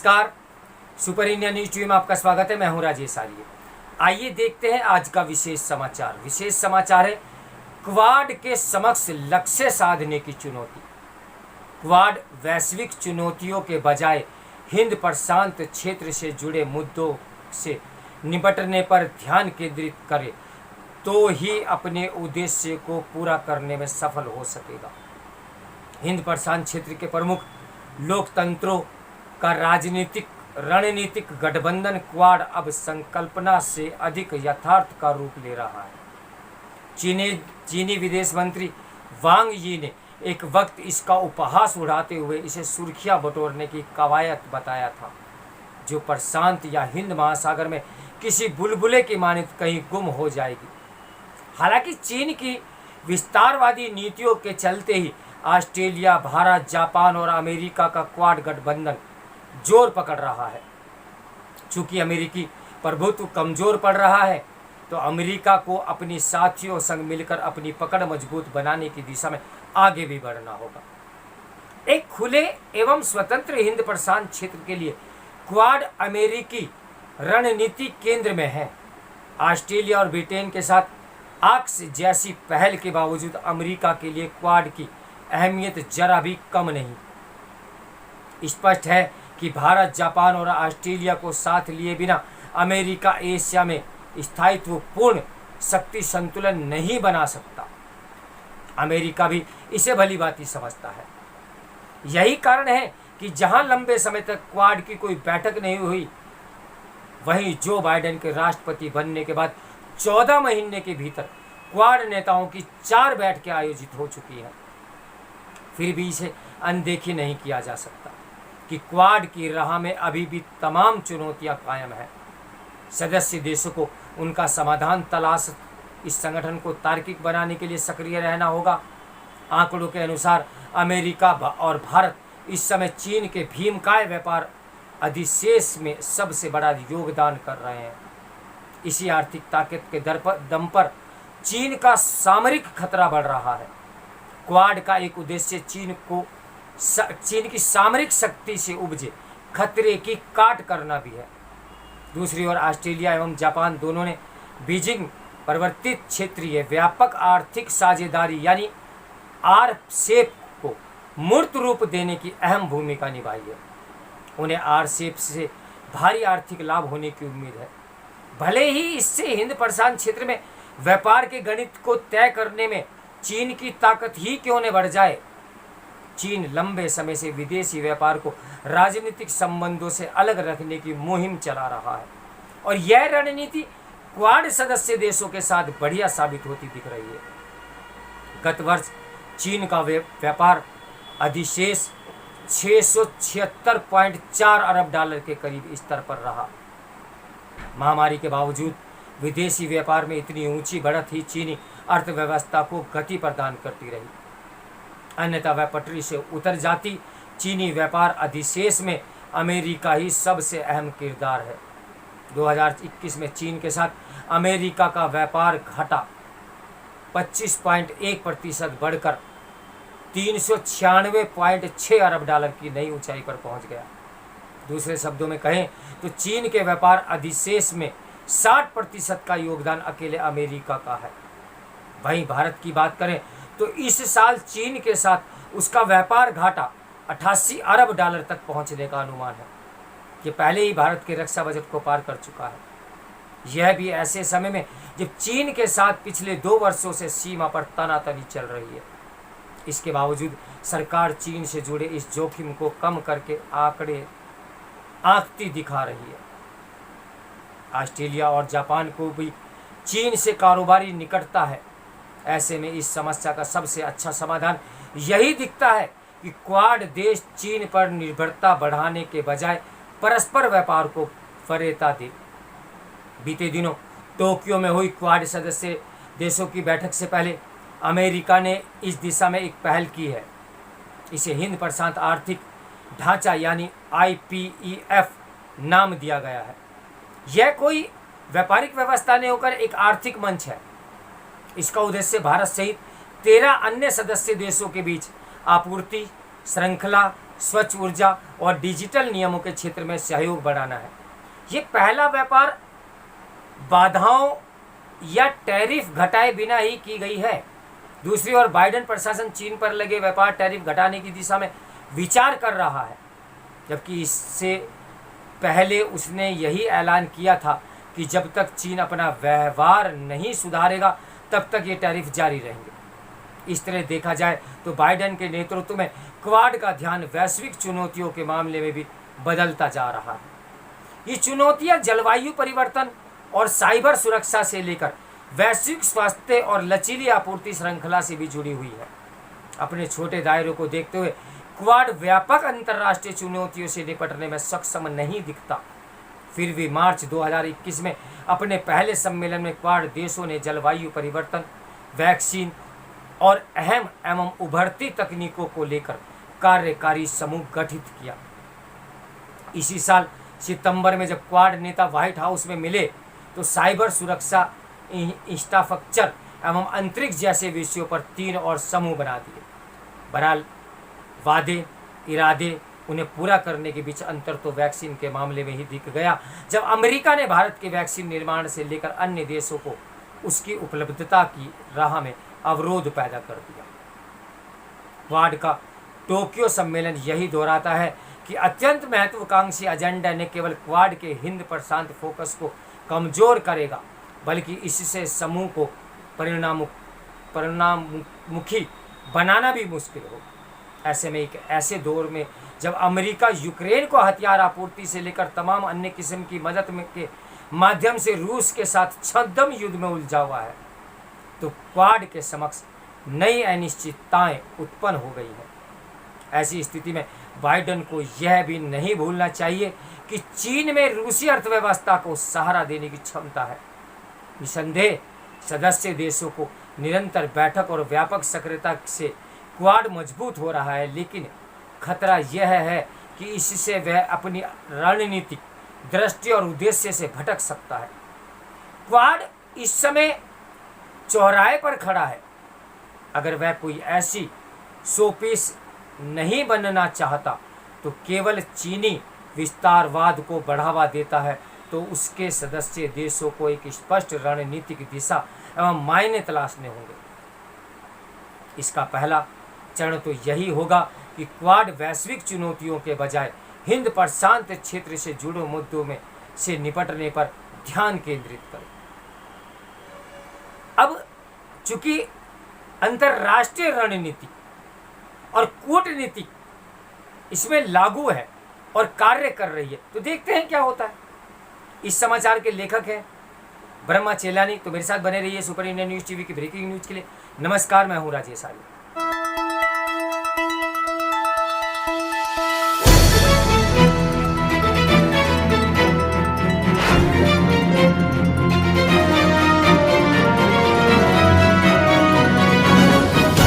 नमस्कार, super India news TV में आपका स्वागत है। मैं हूं राजेश आर्य। आइए देखते हैं आज का विशेष समाचार है क्वाड के समक्ष लक्ष्य साधने की चुनौती। क्वाड वैश्विक चुनौतियों के बजाय हिंद प्रशांत क्षेत्र से जुड़े मुद्दों से निपटने पर ध्यान केंद्रित करे तो ही अपने उद्देश्य को पूरा करने में सफल हो सकेगा। हिंद प्रशांत क्षेत्र के प्रमुख लोकतंत्रों का रणनीतिक गठबंधन क्वाड अब संकल्पना से अधिक यथार्थ का रूप ले रहा है। चीनी विदेश मंत्री वांग यी ने एक वक्त इसका उपहास उड़ाते हुए इसे सुर्खियां बटोरने की कवायद बताया था, जो प्रशांत या हिंद महासागर में किसी बुलबुले की मानित कहीं गुम हो जाएगी। हालांकि चीन की विस्तारवादी नीतियों के चलते ही ऑस्ट्रेलिया, भारत, जापान और अमेरिका का क्वाड गठबंधन जोर पकड़ रहा है। चूंकि अमेरिकी प्रभुत्व कमजोर पड़ रहा है, तो अमेरिका को अपनी साथियों संग मिलकर अपनी पकड़ मजबूत बनाने की दिशा में आगे भी बढ़ना होगा। एक खुले एवं स्वतंत्र हिंद प्रशांत क्षेत्र के लिए क्वाड अमेरिकी रणनीति केंद्र में है। ऑस्ट्रेलिया और ब्रिटेन के साथ आक्स जैसी पहल के बावजूद अमेरिका के लिए क्वाड की अहमियत जरा भी कम नहीं। स्पष्ट है कि भारत, जापान और ऑस्ट्रेलिया को साथ लिए बिना अमेरिका एशिया में स्थायित्वपूर्ण शक्ति संतुलन नहीं बना सकता। अमेरिका भी इसे भली भांति समझता है। यही कारण है कि जहां लंबे समय तक क्वाड की कोई बैठक नहीं हुई, वहीं जो बाइडेन के राष्ट्रपति बनने के बाद 14 महीने के भीतर क्वाड नेताओं की 4 बैठकें आयोजित हो चुकी हैं। फिर भी इसे अनदेखी नहीं किया जा सकता कि क्वाड की राह में अभी भी तमाम चुनौतियां कायम हैं। सदस्य देशों को उनका समाधान तलाश इस संगठन को तार्किक बनाने के लिए सक्रिय रहना होगा। आंकड़ों के अनुसार अमेरिका और भारत इस समय चीन के भीमकाय व्यापार अधिशेष में सबसे बड़ा योगदान कर रहे हैं। इसी आर्थिक ताकत के दम पर चीन का सामरिक खतरा बढ़ रहा है। क्वाड का एक उद्देश्य चीन की सामरिक शक्ति से उपजे खतरे की काट करना भी है। दूसरी ओर ऑस्ट्रेलिया एवं जापान दोनों ने बीजिंग परिवर्तित क्षेत्रीय व्यापक आर्थिक साझेदारी यानी आरसेप को मूर्त रूप देने की अहम भूमिका निभाई है। उन्हें आरसेप से भारी आर्थिक लाभ होने की उम्मीद है। भले ही इससे हिंद प्रशांत क्षेत्र में व्यापार के गणित को तय करने में चीन की ताकत ही क्यों न बढ़ जाए। चीन लंबे समय से विदेशी व्यापार को राजनीतिक संबंधों से अलग रखने की मुहिम चला रहा है, और यह रणनीति क्वाड सदस्य देशों के साथ बढ़िया साबित होती दिख रही है। गत वर्ष चीन का व्यापार अधिशेष 676.4 अरब डॉलर के करीब स्तर पर रहा। महामारी के बावजूद विदेशी व्यापार में इतनी ऊंची बढ़त ही चीनी अर्थव्यवस्था को गति प्रदान करती रही, अन्यथा वह पटरी से उतर जाती। चीनी व्यापार अधिशेष में अमेरिका ही सबसे अहम किरदार है। 2021 में चीन के साथ अमेरिका का व्यापार घटा 25.1% बढ़कर 396.6 अरब डॉलर की नई ऊंचाई पर पहुंच गया। दूसरे शब्दों में कहें तो चीन के व्यापार अधिशेष में 60% का योगदान अकेले अमेरिका का है। वहीं भारत की बात करें तो इस साल चीन के साथ उसका व्यापार घाटा 88 अरब डॉलर तक पहुंचने का अनुमान है, कि पहले ही भारत के रक्षा बजट को पार कर चुका है। यह भी ऐसे समय में जब चीन के साथ पिछले 2 वर्षों से सीमा पर तनातनी चल रही है। इसके बावजूद सरकार चीन से जुड़े इस जोखिम को कम करके आंकड़े आंकती दिखा रही है। ऑस्ट्रेलिया और जापान को भी चीन से कारोबारी निकटता है। ऐसे में इस समस्या का सबसे अच्छा समाधान यही दिखता है कि क्वाड देश चीन पर निर्भरता बढ़ाने के बजाय परस्पर व्यापार को वरीयता दे। बीते दिनों टोक्यो में हुई क्वाड सदस्य देशों की बैठक से पहले अमेरिका ने इस दिशा में एक पहल की है। इसे हिंद प्रशांत आर्थिक ढांचा यानी IPEF नाम दिया गया है। यह कोई व्यापारिक व्यवस्था नहीं होकर एक आर्थिक मंच है। इसका उद्देश्य भारत सहित 13 अन्य सदस्य देशों के बीच आपूर्ति श्रृंखला, स्वच्छ ऊर्जा और डिजिटल नियमों के क्षेत्र में सहयोग बढ़ाना है। ये पहला व्यापार बाधाओं या टैरिफ घटाए बिना ही की गई है। दूसरी ओर बाइडेन प्रशासन चीन पर लगे व्यापार टैरिफ घटाने की दिशा में विचार कर रहा है, जबकि इससे पहले उसने यही ऐलान किया था कि जब तक चीन अपना व्यवहार नहीं सुधारेगा तब तक ये टैरिफ जारी रहेंगे। इस तरह देखा जाए तो बाइडेन के नेतृत्व में क्वाड का ध्यान वैश्विक चुनौतियों के मामले में भी बदलता जा रहा है। ये चुनौतियां जलवायु परिवर्तन और साइबर सुरक्षा से लेकर वैश्विक स्वास्थ्य और लचीली आपूर्ति श्रृंखला से भी जुड़ी हुई है। अपने छोटे दायरों को देखते हुए क्वाड व्यापक अंतर्राष्ट्रीय चुनौतियों से निपटने में सक्षम नहीं दिखता। फिर भी मार्च 2021 में अपने पहले सम्मेलन में क्वाड देशों ने जलवायु परिवर्तन, वैक्सीन और अहम एवं उभरती तकनीकों को लेकर कार्यकारी समूह गठित किया। इसी साल सितंबर में जब क्वाड नेता व्हाइट हाउस में मिले तो साइबर सुरक्षा, इंफ्रास्ट्रक्चर एवं अंतरिक्ष जैसे विषयों पर 3 और समूह बना दिए। बहरहाल वादे, इरादे, उन्हें पूरा करने के बीच अंतर तो वैक्सीन के मामले में ही दिख गया, जब अमेरिका ने भारत के वैक्सीन निर्माण से लेकर अन्य देशों को उसकी उपलब्धता की राह में अवरोध पैदा कर दिया। क्वाड का टोक्यो सम्मेलन यही दोहराता है कि अत्यंत महत्वाकांक्षी एजेंडा न केवल क्वाड के हिंद प्रशांत फोकस को कमजोर करेगा, बल्कि इससे समूह को परिणाममुखी बनाना भी मुश्किल होगा। ऐसे में एक ऐसे दौर में जब अमेरिका यूक्रेन को हथियार आपूर्ति से लेकर तमाम अन्य किस्म की मदद के माध्यम से रूस के साथ छद्म युद्ध में उलझा हुआ है, तो क्वाड के समक्ष नई अनिश्चितताएं उत्पन्न हो गई हैं। ऐसी स्थिति में बाइडेन को यह भी नहीं भूलना चाहिए कि चीन में रूसी अर्थव्यवस्था को सहारा देने की क्षमता है। निसंदेह सदस्य देशों को निरंतर बैठक और व्यापक सक्रियता से क्वाड मजबूत हो रहा है, लेकिन खतरा यह है कि इससे वह अपनी रणनीतिक दृष्टि और उद्देश्य से भटक सकता है। क्वाड इस समय चौराहे पर खड़ा है। अगर वह कोई ऐसी शोपीस नहीं बनना चाहता तो केवल चीनी विस्तारवाद को बढ़ावा देता है, तो उसके सदस्य देशों को एक स्पष्ट रणनीतिक दिशा एवं मायने तलाशने होंगे। इसका पहला चरण तो यही होगा कि क्वाड वैश्विक चुनौतियों के बजाय हिंद प्रशांत क्षेत्र से जुड़े मुद्दों में से निपटने पर ध्यान केंद्रित करे। अब चूंकि अंतर्राष्ट्रीय रणनीति और कूटनीति इसमें लागू है और कार्य कर रही है, तो देखते हैं क्या होता है। इस समाचार के लेखक हैं ब्रह्मा चेलानी। तो मेरे साथ बने रहिए सुपर इंडियन न्यूज़ टीवी की ब्रेकिंग न्यूज़ के लिए। नमस्कार, मैं हूं राजेश आर्य।